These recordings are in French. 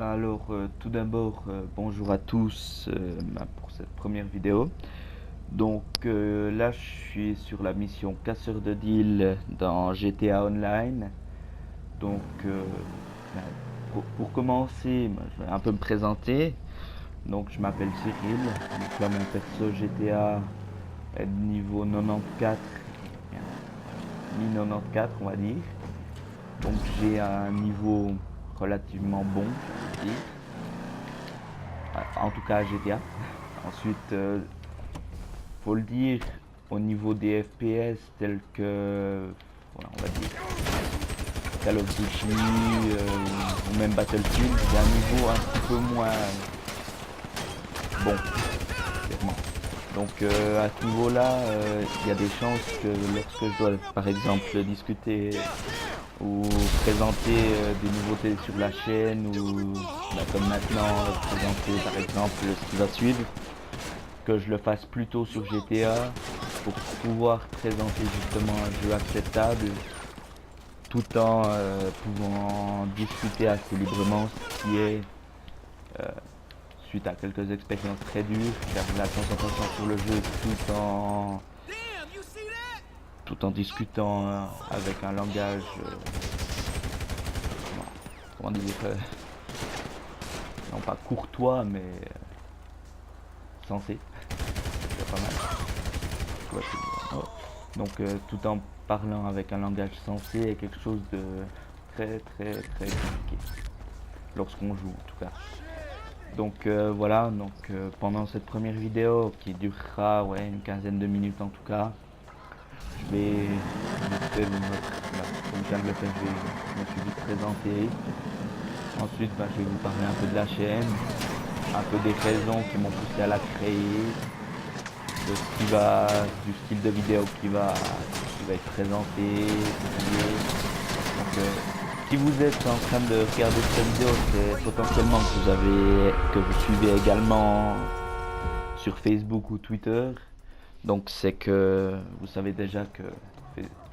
Alors, tout d'abord, bonjour à tous pour cette première vidéo. Donc là, je suis sur la mission casseur de deal dans GTA Online. Donc, ben, pour commencer, ben, je vais un peu me présenter. Donc, je m'appelle Cyril. Donc là, mon perso GTA est de niveau 94, mi-94, on va dire. Donc, j'ai un niveau relativement bon, je veux dire. En tout cas à GTA. Ensuite, faut le dire, au niveau des FPS tels que, voilà, on va dire Call of Duty ou même Battlefield, j'ai un niveau un petit peu moins bon, clairement. Donc à ce niveau-là, il y a des chances que lorsque je dois par exemple discuter ou présenter des nouveautés sur la chaîne ou bah, comme maintenant présenter par exemple ce qui va suivre, que je le fasse plutôt sur GTA pour pouvoir présenter justement un jeu acceptable tout en pouvant discuter assez librement, ce qui est euh, suite à quelques expériences très dures, car la concentration sur le jeu tout en discutant avec un langage comment dire non pas courtois mais sensé, c'est pas mal. Donc tout en parlant avec un langage sensé est quelque chose de très très très compliqué lorsqu'on joue en tout cas. Donc voilà, donc pendant cette première vidéo qui durera ouais, une quinzaine de minutes en tout cas, je vais comme je viens de le faire, je me suis vite présenté. Ensuite, bah, je vais vous parler un peu de la chaîne, un peu des raisons qui m'ont poussé à la créer, de ce qui va, du style de vidéo qui va être présenté, publié. Donc, si vous êtes en train de regarder cette vidéo, c'est potentiellement que vous suivez également sur Facebook ou Twitter. Donc c'est que vous savez déjà que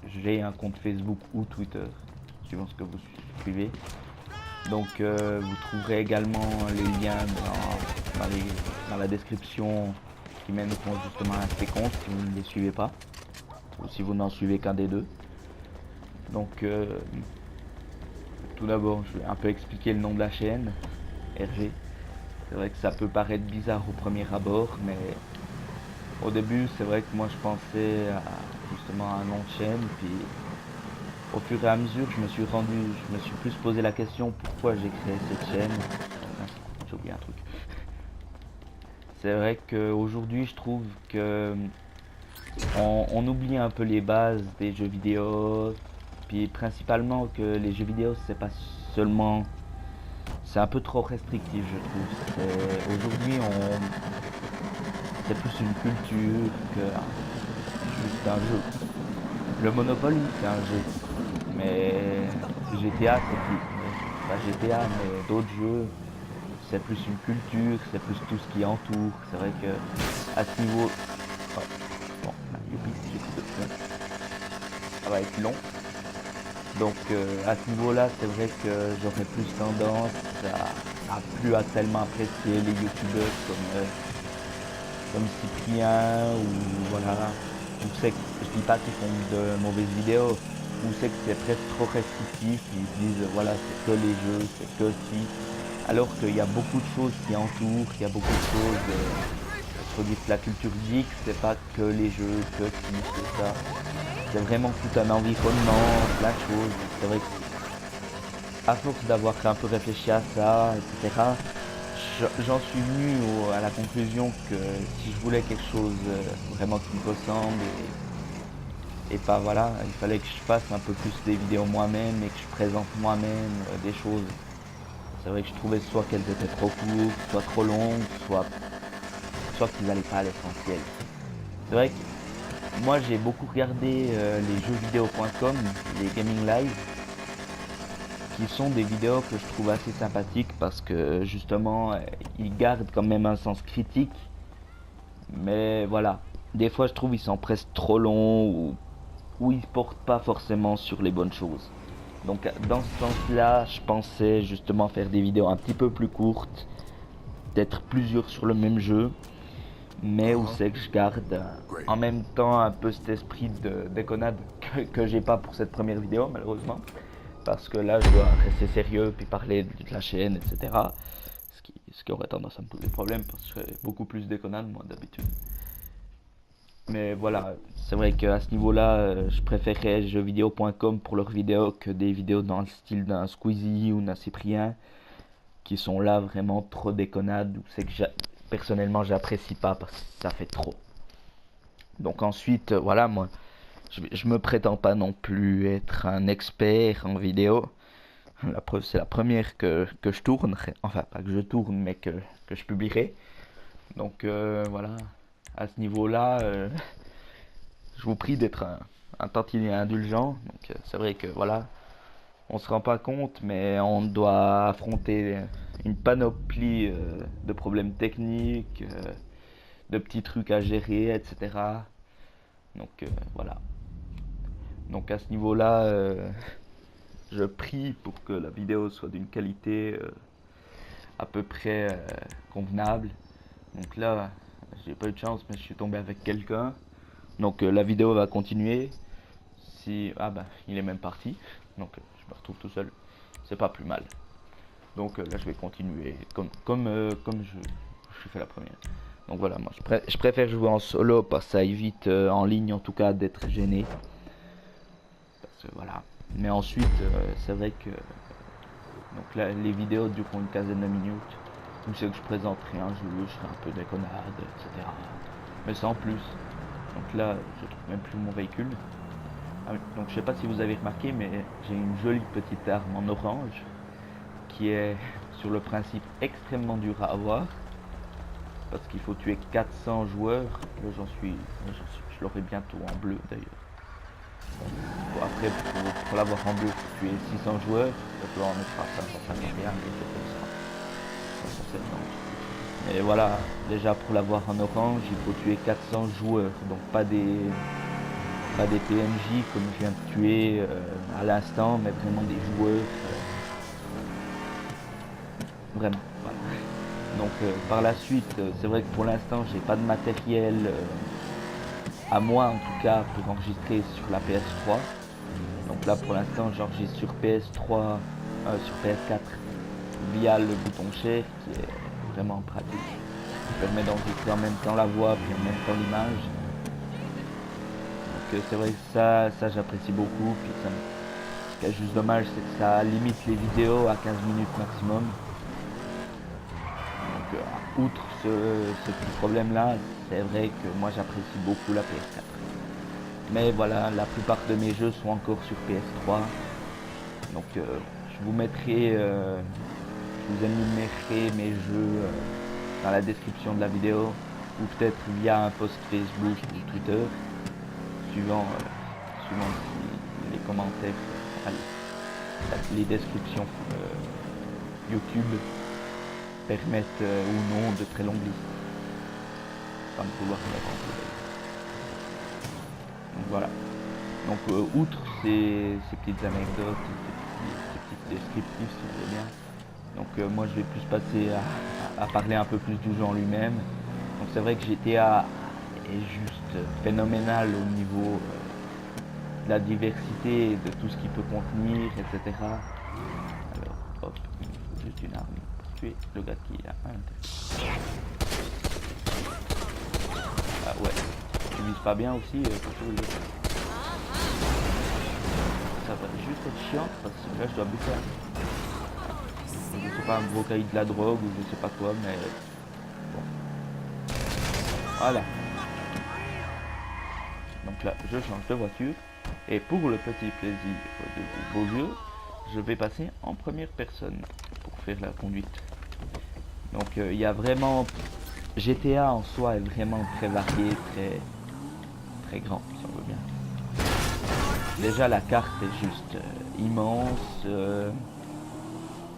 j'ai un compte Facebook ou Twitter, suivant ce que vous suivez. Donc vous trouverez également les liens dans la description qui mèneront justement à ces comptes si vous ne les suivez pas, ou si vous n'en suivez qu'un des deux. Donc tout d'abord, je vais un peu expliquer le nom de la chaîne, RG. C'est vrai que ça peut paraître bizarre au premier abord, mais au début, c'est vrai que moi je pensais justement à un nom de chaîne, puis au fur et à mesure, je me suis plus posé la question pourquoi j'ai créé cette chaîne. J'ai oublié un truc. C'est vrai qu'aujourd'hui, je trouve que on oublie un peu les bases des jeux vidéo, puis principalement que les jeux vidéo, c'est pas seulement, c'est un peu trop restrictif, je trouve. Aujourd'hui, c'est plus une culture que juste un jeu. Le Monopoly, c'est un jeu, mais GTA, c'est plus, pas GTA, mais d'autres jeux, c'est plus une culture, c'est plus tout ce qui entoure. C'est vrai que à ce niveau, oh, bon, là, youpi, j'ai plus de fond. Ça va être long. Donc à ce niveau-là, c'est vrai que j'aurais plus tendance à plus à tellement apprécier les youtubeurs comme Cyprien ou voilà. Ou c'est que je dis pas qu'ils font de mauvaises vidéos, ou c'est que c'est presque trop restrictif, ils se disent voilà c'est que les jeux, c'est que si. Alors qu'il y a beaucoup de choses qui entourent, il y a beaucoup de choses. Je dis que la culture geek, c'est pas que les jeux, que si, que ça. C'est vraiment tout un environnement, plein de choses. C'est vrai que à force d'avoir un peu réfléchi à ça, etc., j'en suis venu à la conclusion que si je voulais quelque chose vraiment qui me ressemble et pas voilà, il fallait que je fasse un peu plus des vidéos moi-même et que je présente moi-même des choses. C'est vrai que je trouvais soit qu'elles étaient trop courtes, soit trop longues, soit qu'ils n'allaient pas à l'essentiel. C'est vrai que moi j'ai beaucoup regardé les jeuxvideo.com, les gaming live, qui sont des vidéos que je trouve assez sympathiques parce que justement ils gardent quand même un sens critique. Mais voilà, des fois je trouve ils sont presque trop longs ou ils portent pas forcément sur les bonnes choses. Donc dans ce sens-là, je pensais justement faire des vidéos un petit peu plus courtes, peut-être plusieurs sur le même jeu, mais où c'est que je garde en même temps un peu cet esprit de déconnade que j'ai pas pour cette première vidéo malheureusement, parce que là je dois rester sérieux puis parler de la chaîne, etc. Ce qui aurait tendance à me poser problème parce que je serais beaucoup plus déconnade moi d'habitude. Mais voilà, c'est vrai qu'à ce niveau-là, je préférerais jeuxvideo.com pour leurs vidéos que des vidéos dans le style d'un Squeezie ou d'un Cyprien, qui sont là vraiment trop déconnades, ou c'est que personnellement j'apprécie pas parce que ça fait trop. Donc ensuite, voilà, moi, je me prétends pas non plus être un expert en vidéo. La preuve, c'est la première que je tourne, enfin pas que je tourne, mais que je publierai. Donc voilà, à ce niveau-là, je vous prie d'être un tantinet indulgent. Donc c'est vrai que voilà, on se rend pas compte, mais on doit affronter une panoplie de problèmes techniques, de petits trucs à gérer, etc. Donc voilà. Donc à ce niveau-là, je prie pour que la vidéo soit d'une qualité à peu près convenable. Donc là, j'ai pas eu de chance, mais je suis tombé avec quelqu'un. Donc la vidéo va continuer. Si ah bah il est même parti, donc je me retrouve tout seul. C'est pas plus mal. Donc là je vais continuer comme je fais la première. Donc voilà, moi je préfère jouer en solo parce que ça évite en ligne en tout cas d'être gêné. Parce que voilà. Mais ensuite c'est vrai que donc là, les vidéos durent une quinzaine de minutes. Où c'est que je présenterai un jeu, je ferai un peu déconnade, etc. Mais sans plus. Donc là, je trouve même plus mon véhicule. Ah oui, donc je sais pas si vous avez remarqué, mais j'ai une jolie petite arme en orange qui est sur le principe extrêmement dur à avoir parce qu'il faut tuer 400 joueurs. Là je l'aurai bientôt en bleu d'ailleurs. Bon, après pour l'avoir en bleu, il faut tuer 600 joueurs. Là je dois en être à 551 et comme ça. 570. Et voilà, déjà pour l'avoir en orange, il faut tuer 400 joueurs, donc pas des PNJ comme je viens de tuer à l'instant, mais vraiment des joueurs. Vraiment. Voilà. Donc par la suite, c'est vrai que pour l'instant, j'ai pas de matériel à moi en tout cas pour enregistrer sur la PS3. Donc là pour l'instant, j'enregistre sur PS3, sur PS4 via le bouton share qui est vraiment pratique. Qui permet d'enregistrer en même temps la voix puis en même temps l'image. Donc c'est vrai que ça j'apprécie beaucoup. Puis ça, ce qui est juste dommage, c'est que ça limite les vidéos à 15 minutes maximum. Donc outre ce petit problème là, c'est vrai que moi j'apprécie beaucoup la PS4. Mais voilà, la plupart de mes jeux sont encore sur PS3. Donc je vous mettrai, je vous énumérerai mes jeux dans la description de la vidéo ou peut-être via un post Facebook ou Twitter, suivant si les commentaires, les descriptions YouTube permettent ou non de très longues listes. Sans me pouvoir me donc voilà. Donc outre ces petites anecdotes, ces petites descriptifs si vous voulez bien. Donc moi je vais plus passer à parler un peu plus du jeu en lui-même. Donc c'est vrai que GTA est juste phénoménal au niveau de la diversité, de tout ce qu'il peut contenir, etc. Alors hop, il faut juste une arme pour tuer le gars qui est à l'intérieur. Ah ouais, tu vises pas bien aussi, ça va juste être chiant parce que là je dois buter je sais pas, un gros cahier de la drogue ou je sais pas quoi, mais bon. Voilà. Donc là, je change de voiture. Et pour le petit plaisir de vos yeux, je vais passer en première personne pour faire la conduite. Donc il y a vraiment... GTA en soi est vraiment très varié, très grand, si on veut bien. Déjà la carte est juste immense.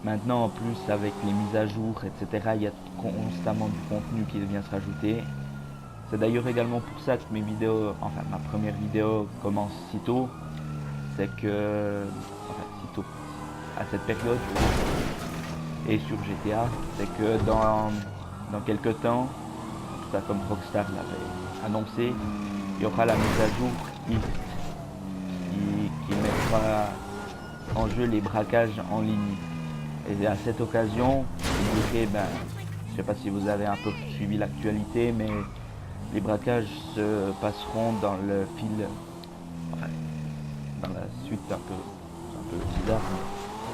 Maintenant en plus avec les mises à jour, etc., il y a constamment du contenu qui vient se rajouter. C'est d'ailleurs également pour ça que mes vidéos, enfin ma première vidéo commence si tôt. C'est que, enfin si à cette période, et sur GTA, c'est que dans quelques temps, ça comme Rockstar l'avait annoncé, il y aura la mise à jour East qui mettra en jeu les braquages en ligne. Et à cette occasion, je dirais, je ne sais pas si vous avez un peu suivi l'actualité, mais les braquages se passeront dans le fil, enfin, dans la suite un peu bizarre,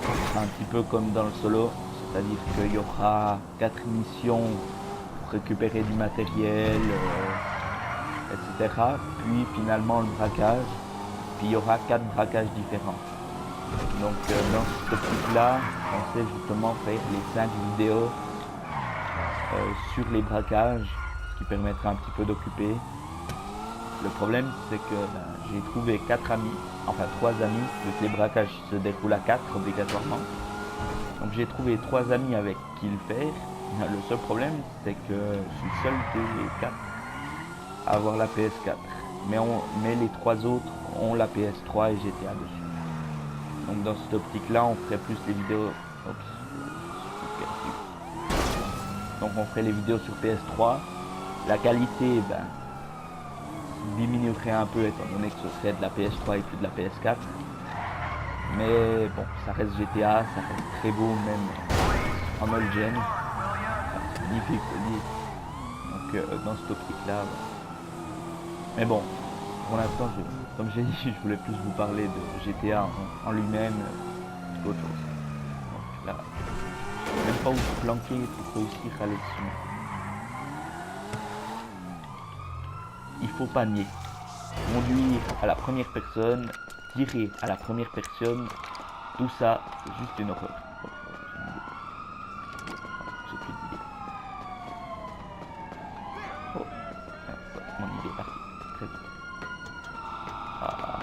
mais ce sera un petit peu comme dans le solo, c'est-à-dire qu'il y aura 4 missions pour récupérer du matériel, etc. Puis finalement le braquage, puis il y aura 4 braquages différents. Donc dans cette optique-là, on sait justement faire les 5 vidéos sur les braquages, ce qui permettra un petit peu d'occuper. Le problème, c'est que j'ai trouvé 4 amis, enfin 3 amis, vu que les braquages se déroulent à 4 obligatoirement. Donc j'ai trouvé 3 amis avec qui le faire. Le seul problème, c'est que je suis seul des 4 à avoir la PS4. Mais les 3 autres ont la PS3 et GTA dessus. Donc dans cette optique-là, on ferait plus les vidéos. Donc on ferait les vidéos sur PS3. La qualité, diminuerait un peu étant donné que ce serait de la PS3 et plus de la PS4. Mais bon, ça reste GTA, ça reste très beau même en old gen. C'est magnifique de dire. Donc dans cette optique-là. Mais bon, pour l'instant, comme j'ai dit, je voulais plus vous parler de GTA en lui-même qu'autre chose. Donc là, je ne sais même pas où se planquer pour réussir à les suivre. Il faut pas nier. Conduire à la première personne, tirer à la première personne, tout ça, c'est juste une horreur. Oh, j'ai plus d'idée. Oh, mon idée est partie. Très vite. Ah.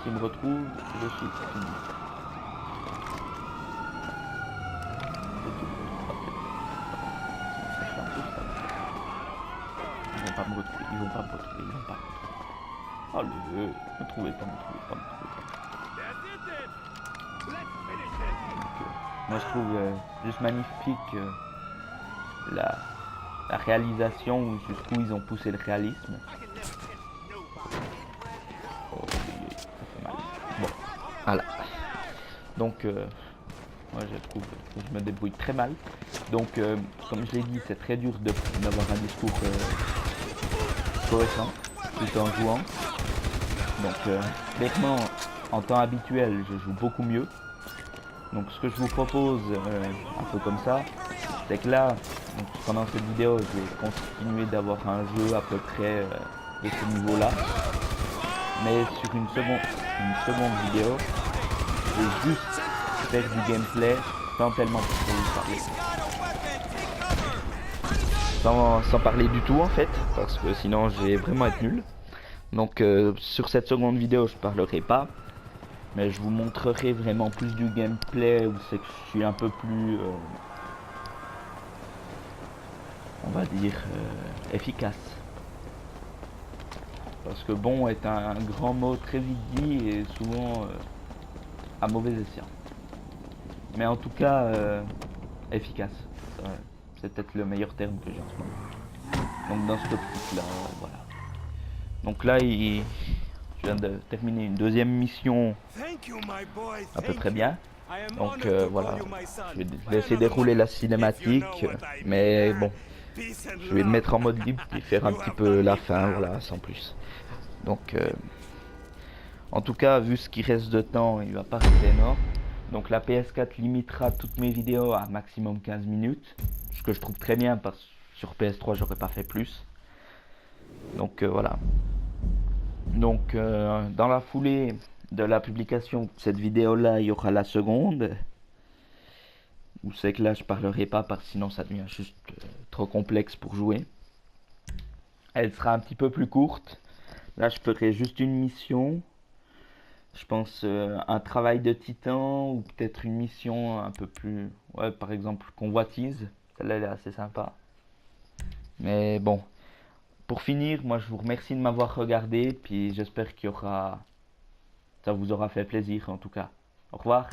S'il me retrouve, je suis fini. Ils vont pas me retrouver, ils vont pas me retrouver, ils vont pas me retrouver. Oh me trouvez pas, me trouvez pas, me trouvez pas. Donc, moi je trouve juste magnifique la réalisation, jusqu'où ils ont poussé le réalisme. Oh, ça fait mal. Bon, voilà. Donc, moi je trouve que je me débrouille très mal. Donc, comme je l'ai dit, c'est très dur d'avoir un discours cohérent tout en jouant. Donc, clairement, en temps habituel, je joue beaucoup mieux. Donc, ce que je vous propose, un peu comme ça, c'est que là, donc, pendant cette vidéo, je vais continuer d'avoir un jeu à peu près de ce niveau-là. Mais sur une seconde vidéo, je vais juste faire du gameplay sans tellement vous parler. Sans parler du tout en fait, parce que sinon je vais vraiment être nul. Donc sur cette seconde vidéo je parlerai pas, mais je vous montrerai vraiment plus du gameplay où c'est que je suis un peu plus, on va dire, efficace. Parce que bon est un grand mot très vite dit et souvent à mauvais escient. Mais en tout cas, efficace. C'est peut-être le meilleur terme que j'ai en ce moment. Donc dans cette optique là, voilà. Donc là, je viens de terminer une deuxième mission à peu près bien. Donc voilà, je vais essayer de dérouler la cinématique, mais bon, je vais me mettre en mode libre et faire un petit peu la fin, voilà, sans plus. Donc, en tout cas, vu ce qui reste de temps, il va pas rester énorme. Donc la PS4 limitera toutes mes vidéos à maximum 15 minutes, ce que je trouve très bien parce que sur PS3 j'aurais pas fait plus. Donc voilà. Donc dans la foulée de la publication de cette vidéo là, il y aura la seconde. Où c'est que là je parlerai pas parce que sinon ça devient juste trop complexe pour jouer. Elle sera un petit peu plus courte. Là je ferai juste une mission. Je pense un travail de titan ou peut-être une mission un peu plus... Ouais, par exemple convoitise. Celle-là elle est assez sympa. Mais bon, pour finir, moi je vous remercie de m'avoir regardé. Puis j'espère qu'il y aura Ça vous aura fait plaisir en tout cas. Au revoir.